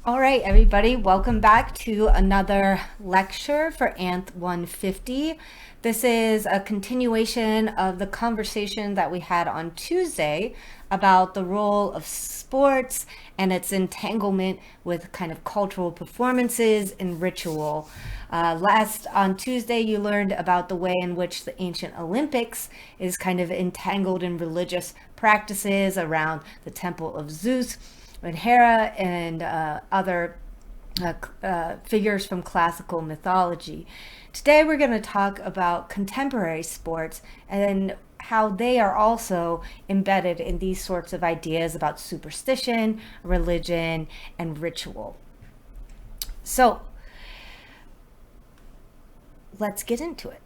All right, everybody, welcome back to another lecture for Anth 150. This is a continuation of the conversation that we had on Tuesday about the role of sports and its entanglement with kind of cultural performances and ritual. Last on Tuesday, you learned about the way in which the ancient Olympics is kind of entangled in religious practices around the Temple of Zeus and Hera and other figures from classical mythology. Today we're going to talk about contemporary sports and how they are also embedded in these sorts of ideas about superstition, religion, and ritual. So let's get into it.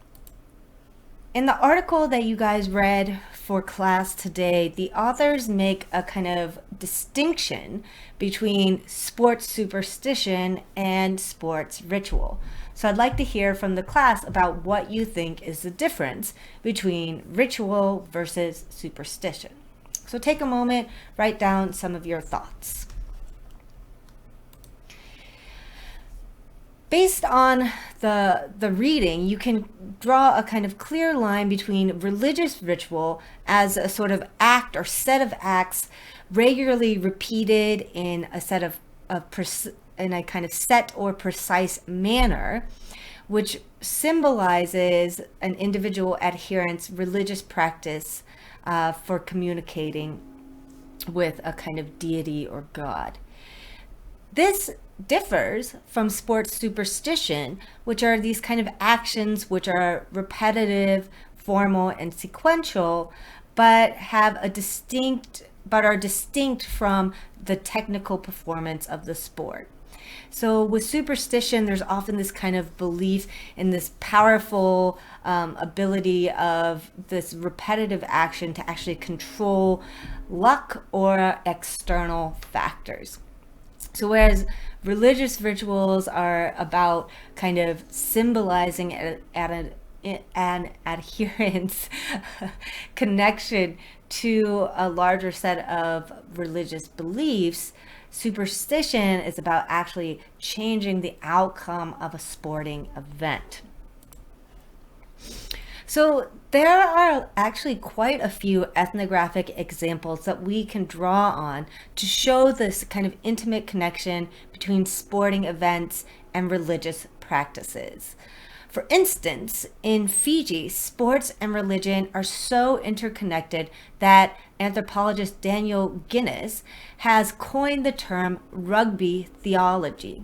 In the article that you guys read for class today, the authors make a kind of distinction between sports superstition and sports ritual. So I'd like to hear from the class about what you think is the difference between ritual versus superstition. So take a moment, write down some of your thoughts. Based on the reading, you can draw a kind of clear line between religious ritual as a sort of act or set of acts regularly repeated in a set in a kind of set or precise manner, which symbolizes an individual adherent's religious practice for communicating with a kind of deity or God. This differs from sports superstition, which are these kind of actions which are repetitive, formal, and sequential, but are distinct from the technical performance of the sport. So with superstition, there's often this kind of belief in this powerful ability of this repetitive action to actually control luck or external factors. So whereas religious rituals are about kind of symbolizing an adherence connection to a larger set of religious beliefs, superstition is about actually changing the outcome of a sporting event. So there are actually quite a few ethnographic examples that we can draw on to show this kind of intimate connection between sporting events and religious practices. For instance, in Fiji, sports and religion are so interconnected that anthropologist Daniel Guinness has coined the term rugby theology.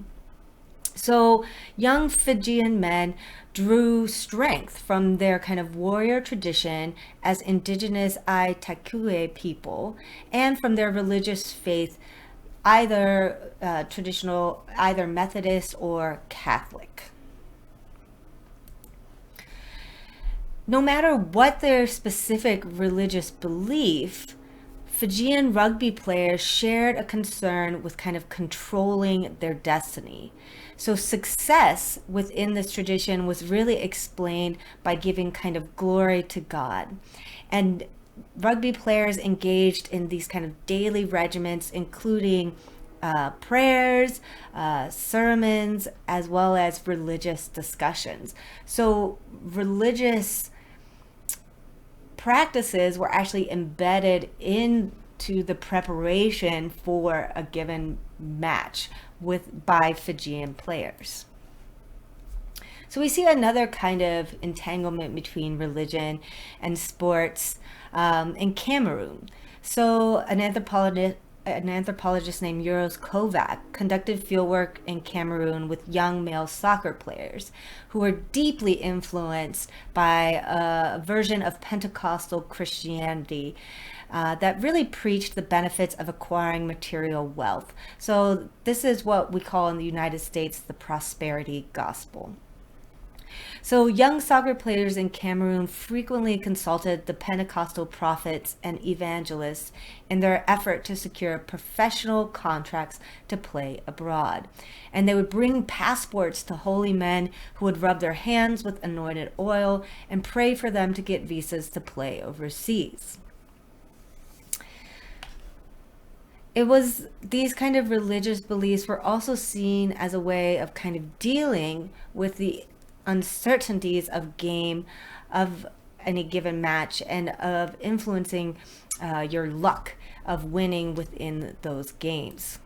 So young Fijian men drew strength from their kind of warrior tradition as indigenous Aitakue people and from their religious faith, either traditional, either Methodist or Catholic. No matter what their specific religious belief, Fijian rugby players shared a concern with kind of controlling their destiny. So success within this tradition was really explained by giving kind of glory to God. And rugby players engaged in these kind of daily regiments, including prayers, sermons, as well as religious discussions. So religious practices were actually embedded into the preparation for a given match by Fijian players. So we see another kind of entanglement between religion and sports in Cameroon. So an anthropologist named Euros Kovac conducted fieldwork in Cameroon with young male soccer players who were deeply influenced by a version of Pentecostal Christianity that really preached the benefits of acquiring material wealth. So this is what we call in the United States the prosperity gospel. So young soccer players in Cameroon frequently consulted the Pentecostal prophets and evangelists in their effort to secure professional contracts to play abroad. And they would bring passports to holy men who would rub their hands with anointed oil and pray for them to get visas to play overseas. it was these kind of religious beliefs were also seen as a way of kind of dealing with the uncertainties of game of any given match and of influencing your luck of winning within those games.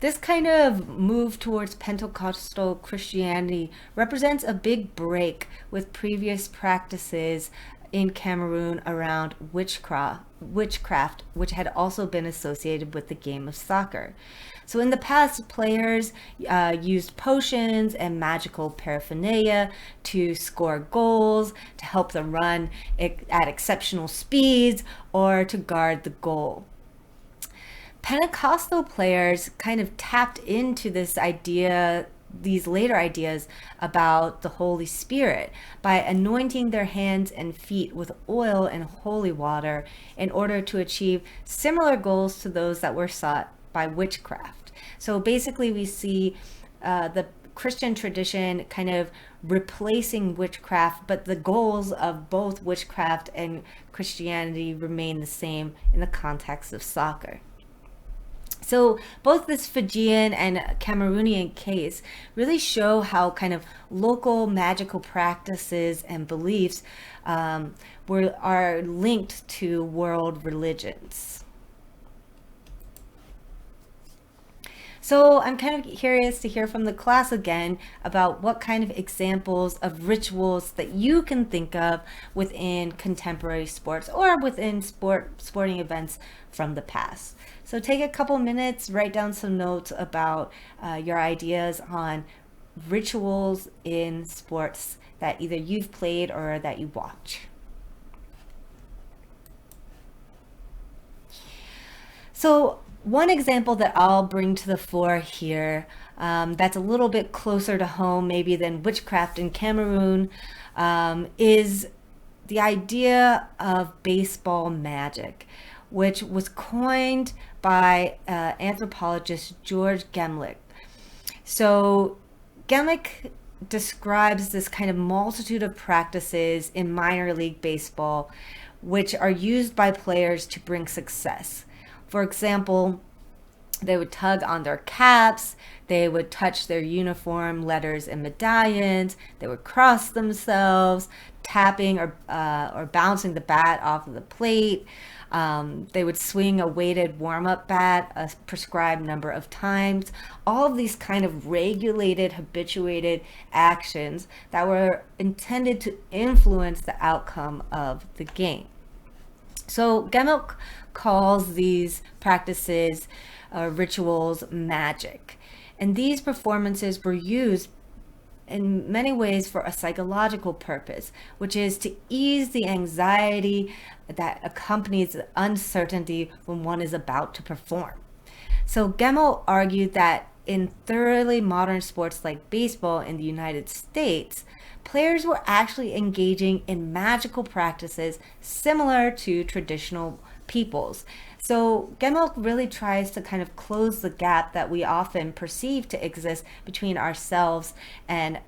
This kind of move towards Pentecostal Christianity represents a big break with previous practices in Cameroon around witchcraft, which had also been associated with the game of soccer. So in the past, players used potions and magical paraphernalia to score goals, to help them run at exceptional speeds, or to guard the goal. Pentecostal players kind of tapped into this idea, these later ideas about the Holy Spirit by anointing their hands and feet with oil and holy water in order to achieve similar goals to those that were sought by witchcraft. So basically we see the Christian tradition kind of replacing witchcraft, but the goals of both witchcraft and Christianity remain the same in the context of soccer. So both this Fijian and Cameroonian case really show how kind of local magical practices and beliefs are linked to world religions. So I'm kind of curious to hear from the class again about what kind of examples of rituals that you can think of within contemporary sports or within sporting events from the past. So take a couple minutes, write down some notes about your ideas on rituals in sports that either you've played or that you watch. So one example that I'll bring to the fore here that's a little bit closer to home maybe than witchcraft in Cameroon is the idea of baseball magic, which was coined by anthropologist George Gemlich. So Gemlich describes this kind of multitude of practices in minor league baseball which are used by players to bring success. For example, they would tug on their caps, they would touch their uniform letters and medallions, they would cross themselves, tapping or bouncing the bat off of the plate. They would swing a weighted warm-up bat a prescribed number of times. All of these kind of regulated, habituated actions that were intended to influence the outcome of the game. So Gemlich calls these practices, rituals, magic. And these performances were used in many ways for a psychological purpose, which is to ease the anxiety that accompanies the uncertainty when one is about to perform. So Gemlich argued that in thoroughly modern sports like baseball in the United States, players were actually engaging in magical practices similar to traditional peoples. So Gemlich really tries to kind of close the gap that we often perceive to exist between ourselves and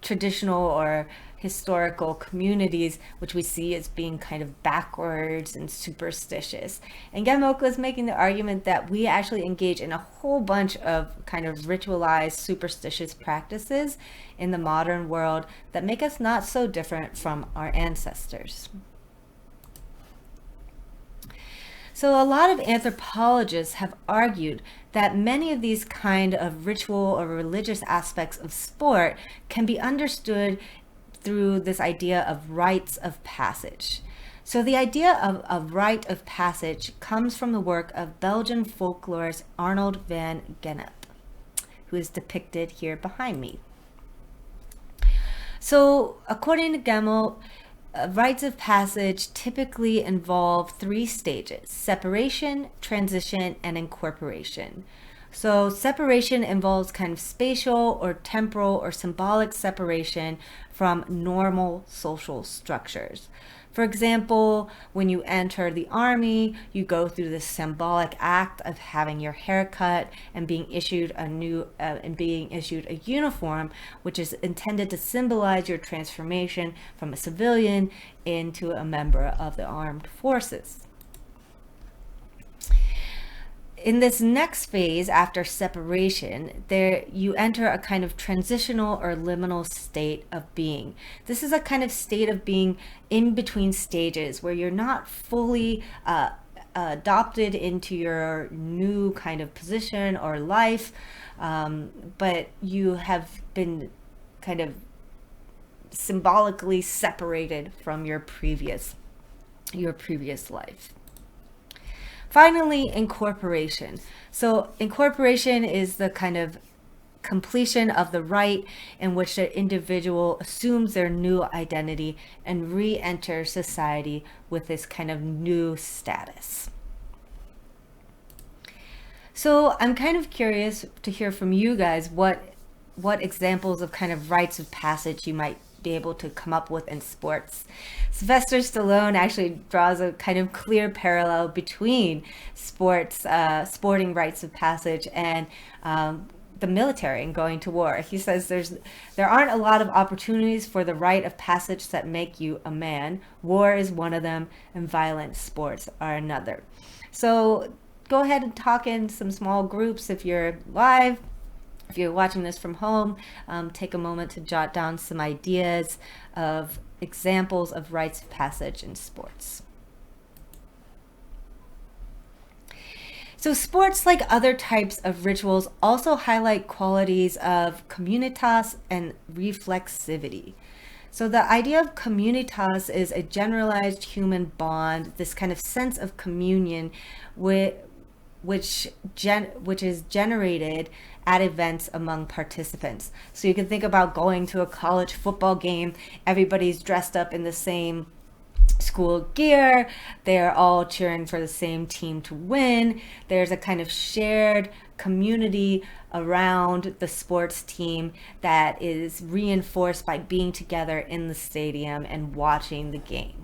traditional or historical communities, which we see as being kind of backwards and superstitious. And Gemlich was making the argument that we actually engage in a whole bunch of kind of ritualized superstitious practices in the modern world that make us not so different from our ancestors. So a lot of anthropologists have argued that many of these kind of ritual or religious aspects of sport can be understood through this idea of rites of passage. So the idea of a rite of passage comes from the work of Belgian folklorist Arnold van Gennep, who is depicted here behind me. So according to Gemlich, rites of passage typically involve 3 stages: separation, transition, and incorporation. So separation involves kind of spatial or temporal or symbolic separation from normal social structures. For example, when you enter the army, you go through this symbolic act of having your hair cut and being issued a uniform, which is intended to symbolize your transformation from a civilian into a member of the armed forces. In this next phase, after separation, you enter a kind of transitional or liminal state of being. This is a kind of state of being in between stages where you're not fully adopted into your new kind of position or life, but you have been kind of symbolically separated from your previous life. Finally, incorporation. So incorporation is the kind of completion of the rite in which the individual assumes their new identity and re-enters society with this kind of new status. So I'm kind of curious to hear from you guys what examples of kind of rites of passage you might be able to come up with in sports. Sylvester Stallone actually draws a kind of clear parallel between sporting rites of passage and the military and going to war. He says there aren't a lot of opportunities for the rite of passage that make you a man. War is one of them, and violent sports are another. So go ahead and talk in some small groups if you're live. If you're watching this from home, take a moment to jot down some ideas of examples of rites of passage in sports. So sports, like other types of rituals, also highlight qualities of communitas and reflexivity. So the idea of communitas is a generalized human bond, this kind of sense of communion which is generated at events among participants. So you can think about going to a college football game, everybody's dressed up in the same school gear, they're all cheering for the same team to win. There's a kind of shared community around the sports team that is reinforced by being together in the stadium and watching the game.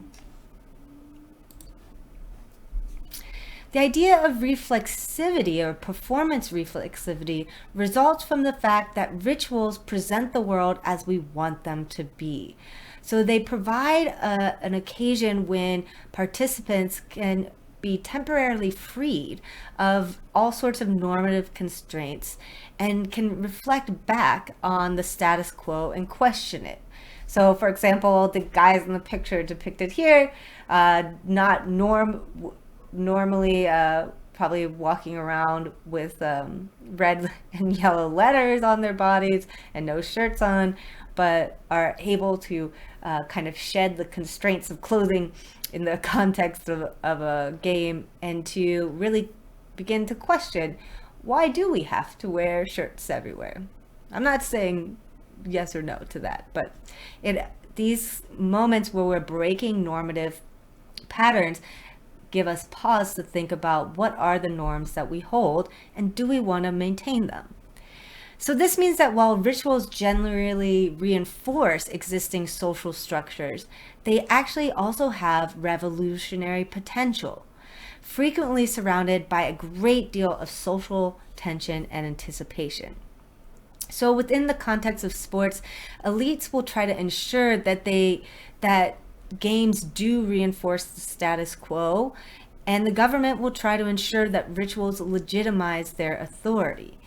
The idea of reflexivity or performance reflexivity results from the fact that rituals present the world as we want them to be. So they provide an occasion when participants can be temporarily freed of all sorts of normative constraints and can reflect back on the status quo and question it. So for example, the guys in the picture depicted here, normally probably walking around with red and yellow letters on their bodies and no shirts on, but are able to kind of shed the constraints of clothing in the context of a game and to really begin to question, why do we have to wear shirts everywhere? I'm not saying yes or no to that, but these moments where we're breaking normative patterns give us pause to think about what are the norms that we hold and do we want to maintain them. So this means that while rituals generally reinforce existing social structures, they actually also have revolutionary potential, frequently surrounded by a great deal of social tension and anticipation. So within the context of sports, elites will try to ensure that games do reinforce the status quo, and the government will try to ensure that rituals legitimize their authority.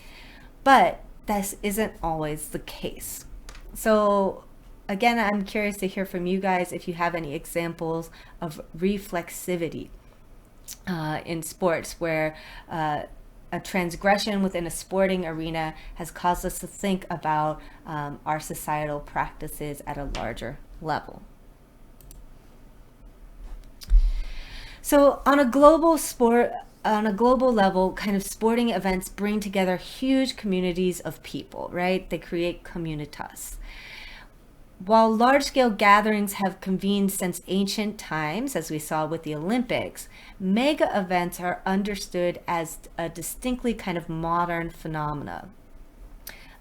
But this isn't always the case. So again, I'm curious to hear from you guys if you have any examples of reflexivity in sports where a transgression within a sporting arena has caused us to think about our societal practices at a larger level. So on a global level, kind of sporting events bring together huge communities of people, right? They create communitas. While large-scale gatherings have convened since ancient times, as we saw with the Olympics, mega events are understood as a distinctly kind of modern phenomena.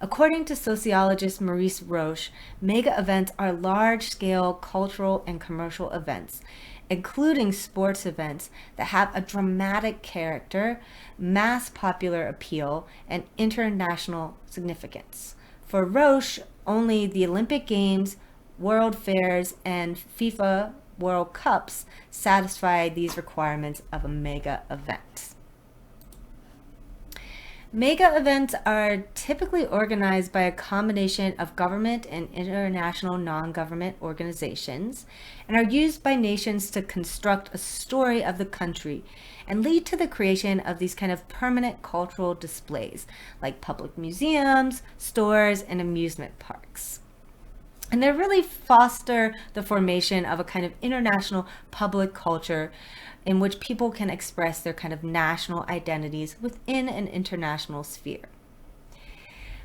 According to sociologist Maurice Roche, mega events are large-scale cultural and commercial events, including sports events that have a dramatic character, mass popular appeal, and international significance. For Roche, only the Olympic Games, World Fairs, and FIFA World Cups satisfy these requirements of a mega event. Mega events are typically organized by a combination of government and international non-government organizations and are used by nations to construct a story of the country and lead to the creation of these kind of permanent cultural displays like public museums, stores, and amusement parks. And they really foster the formation of a kind of international public culture in which people can express their kind of national identities within an international sphere.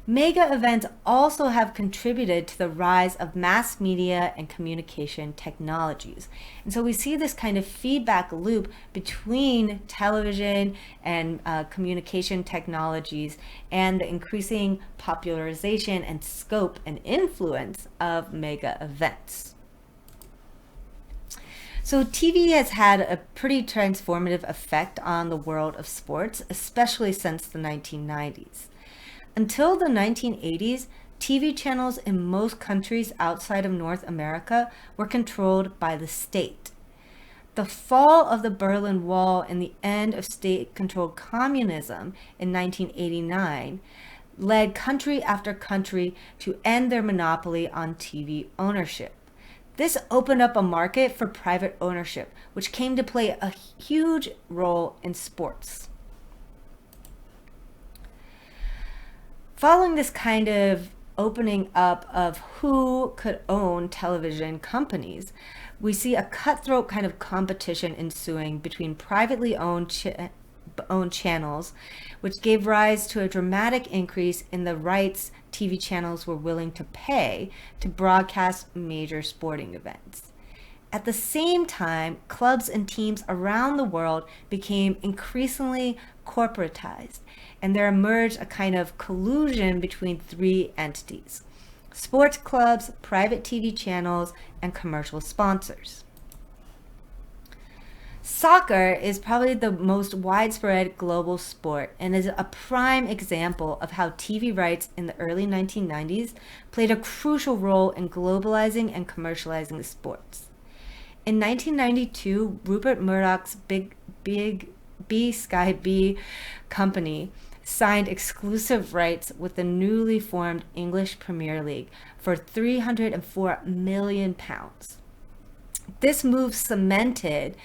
Mega events also have contributed to the rise of mass media and communication technologies. And so we see this kind of feedback loop between television and communication technologies and the increasing popularization and scope and influence of mega events. So TV has had a pretty transformative effect on the world of sports, especially since the 1990s. Until the 1980s, TV channels in most countries outside of North America were controlled by the state. The fall of the Berlin Wall and the end of state-controlled communism in 1989 led country after country to end their monopoly on TV ownership. This opened up a market for private ownership, which came to play a huge role in sports. Following this kind of opening up of who could own television companies, we see a cutthroat kind of competition ensuing between privately owned channels, which gave rise to a dramatic increase in the rights TV channels were willing to pay to broadcast major sporting events. At the same time, clubs and teams around the world became increasingly corporatized, and there emerged a kind of collusion between three entities: sports clubs, private TV channels, and commercial sponsors. Soccer is probably the most widespread global sport and is a prime example of how TV rights in the early 1990s played a crucial role in globalizing and commercializing the sports. In 1992, Rupert Murdoch's Big Sky B company signed exclusive rights with the newly formed English Premier League for £304 million. This move cemented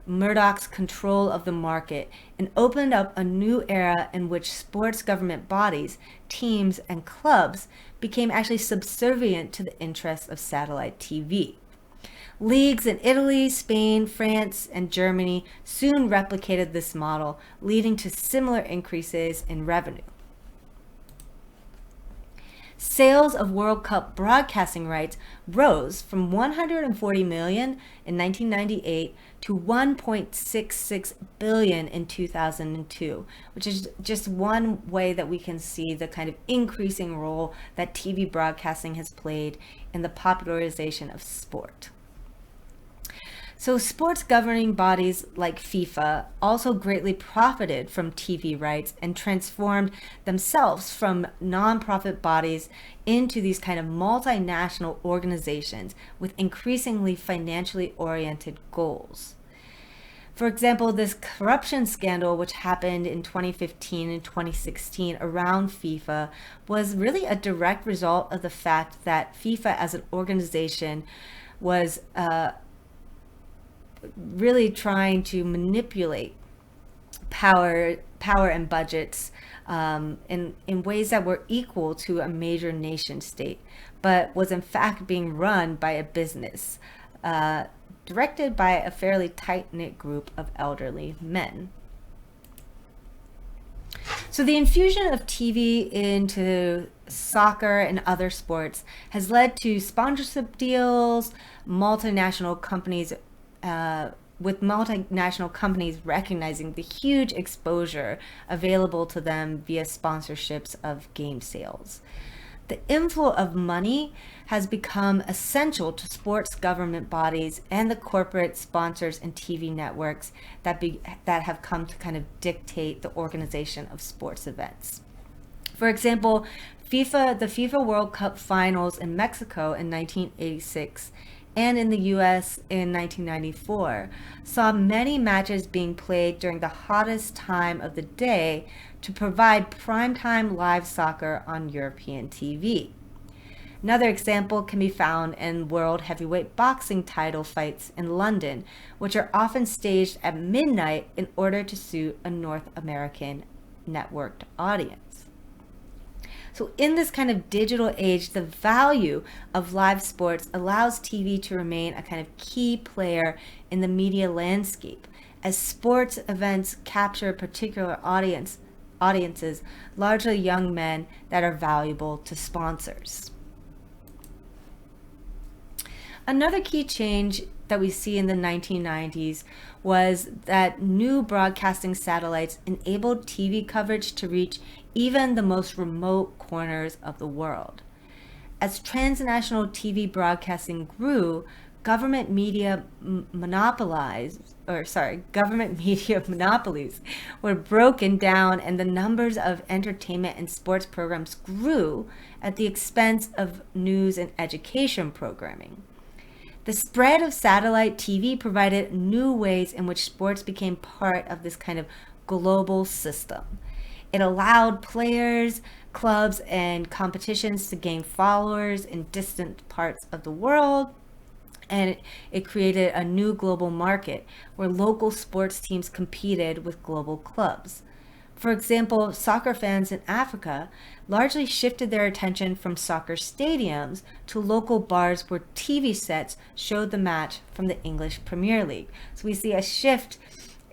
Murdoch's control of the market and opened up a new era in which sports government bodies, teams, and clubs became actually subservient to the interests of satellite TV. Leagues in Italy, Spain, France, and Germany soon replicated this model, leading to similar increases in revenue. Sales of World Cup broadcasting rights rose from $140 million in 1998 to $1.66 billion in 2002, which is just one way that we can see the kind of increasing role that TV broadcasting has played in the popularization of sport. So sports governing bodies like FIFA also greatly profited from TV rights and transformed themselves from nonprofit bodies into these kind of multinational organizations with increasingly financially oriented goals. For example, this corruption scandal, which happened in 2015 and 2016 around FIFA, was really a direct result of the fact that FIFA as an organization was really trying to manipulate power and budgets in ways that were equal to a major nation state, but was in fact being run by a business directed by a fairly tight-knit group of elderly men. So the infusion of TV into soccer and other sports has led to sponsorship deals, multinational companies with multinational companies recognizing the huge exposure available to them via sponsorships of game sales. The inflow of money has become essential to sports government bodies and the corporate sponsors and TV networks that have come to kind of dictate the organization of sports events. For example, the FIFA World Cup finals in Mexico in 1986 and in the US in 1994 saw many matches being played during the hottest time of the day to provide primetime live soccer on European TV. Another example can be found in world heavyweight boxing title fights in London, which are often staged at midnight in order to suit a North American networked audience. So in this kind of digital age, the value of live sports allows TV to remain a kind of key player in the media landscape, as sports events capture particular audiences, largely young men, that are valuable to sponsors. Another key change that we see in the 1990s was that new broadcasting satellites enabled TV coverage to reach even the most remote corners of the world. As transnational TV broadcasting grew, government media monopolies were broken down, and the numbers of entertainment and sports programs grew at the expense of news and education programming. The spread of satellite TV provided new ways in which sports became part of this kind of global system. It allowed players, clubs, and competitions to gain followers in distant parts of the world, and it created a new global market where local sports teams competed with global clubs. For example, soccer fans in Africa largely shifted their attention from soccer stadiums to local bars where TV sets showed the match from the English Premier League. So we see a shift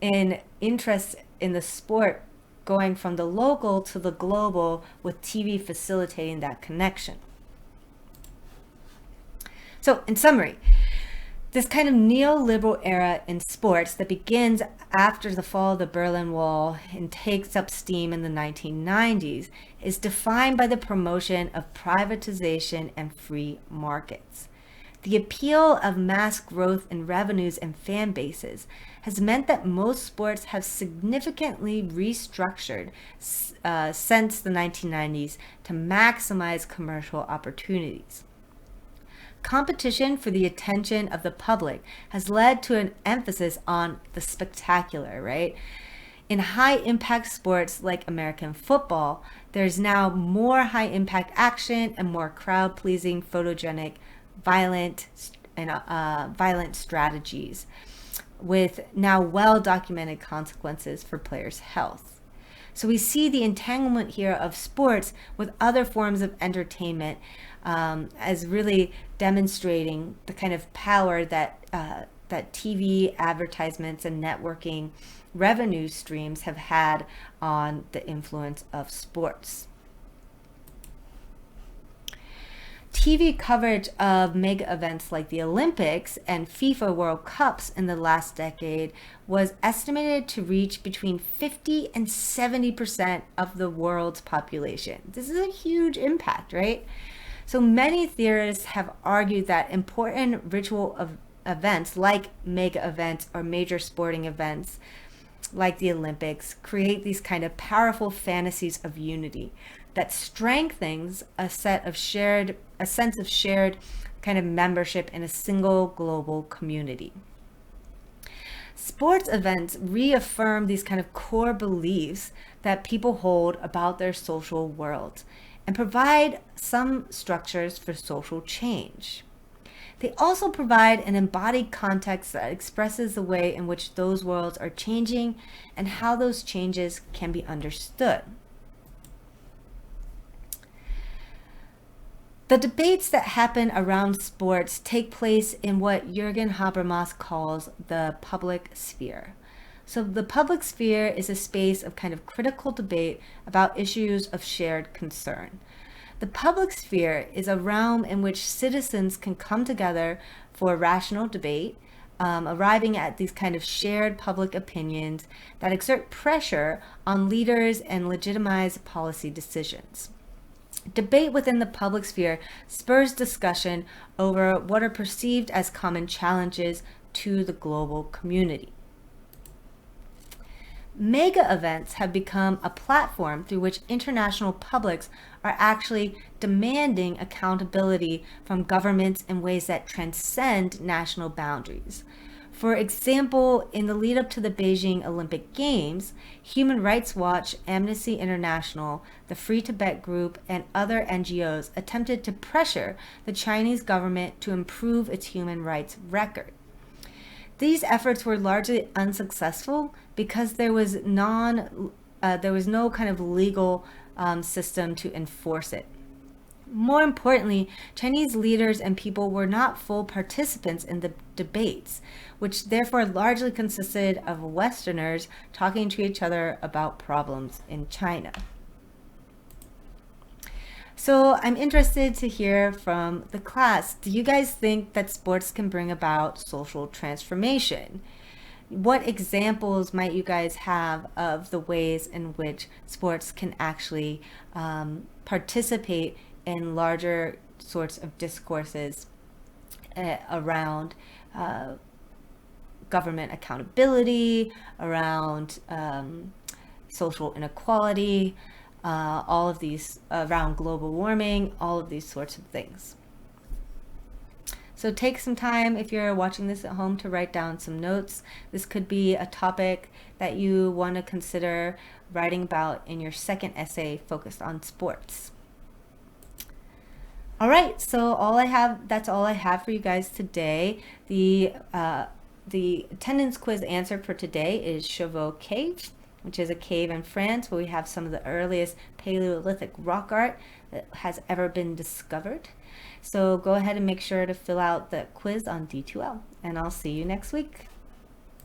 in interest in the sport going from the local to the global, with TV facilitating that connection. So in summary, this kind of neoliberal era in sports that begins after the fall of the Berlin Wall and takes up steam in the 1990s is defined by the promotion of privatization and free markets. The appeal of mass growth in revenues and fan bases has meant that most sports have significantly restructured since the 1990s to maximize commercial opportunities. Competition for the attention of the public has led to an emphasis on the spectacular, right? In high impact sports like American football, there's now more high impact action and more crowd pleasing, photogenic, violent strategies, with now well documented consequences for players' health. So we see the entanglement here of sports with other forms of entertainment as really demonstrating the kind of power that TV advertisements and networking revenue streams have had on the influence of sports. TV coverage of mega events like the Olympics and FIFA World Cups in the last decade was estimated to reach between 50 and 70% of the world's population. This is a huge impact, right? So many theorists have argued that important ritual of events like mega events or major sporting events like the Olympics create these kind of powerful fantasies of unity that strengthens a sense of shared kind of membership in a single global community. Sports events reaffirm these kind of core beliefs that people hold about their social world and provide some structures for social change. They also provide an embodied context that expresses the way in which those worlds are changing and how those changes can be understood. The debates that happen around sports take place in what Jürgen Habermas calls the public sphere. So the public sphere is a space of kind of critical debate about issues of shared concern. The public sphere is a realm in which citizens can come together for rational debate arriving at these kind of shared public opinions that exert pressure on leaders and legitimize policy decisions. Debate within the public sphere spurs discussion over what are perceived as common challenges to the global community. Mega events have become a platform through which international publics are actually demanding accountability from governments in ways that transcend national boundaries. For example, in the lead up to the Beijing Olympic Games, Human Rights Watch, Amnesty International, the Free Tibet Group, and other NGOs attempted to pressure the Chinese government to improve its human rights record. These efforts were largely unsuccessful because there was no kind of legal system to enforce it. More importantly, Chinese leaders and people were not full participants in the debates, which therefore largely consisted of Westerners talking to each other about problems in China. So I'm interested to hear from the class. Do you guys think that sports can bring about social transformation? What examples might you guys have of the ways in which sports can actually participate in larger sorts of discourses around government accountability, around social inequality, all of these, around global warming, all of these sorts of things. So take some time, if you're watching this at home, to write down some notes. This could be a topic that you want to consider writing about in your second essay focused on sports. All right, so that's all I have for you guys today. The attendance quiz answer for today is Chauveau Cave, which is a cave in France where we have some of the earliest Paleolithic rock art that has ever been discovered. So go ahead and make sure to fill out the quiz on D2L, and I'll see you next week.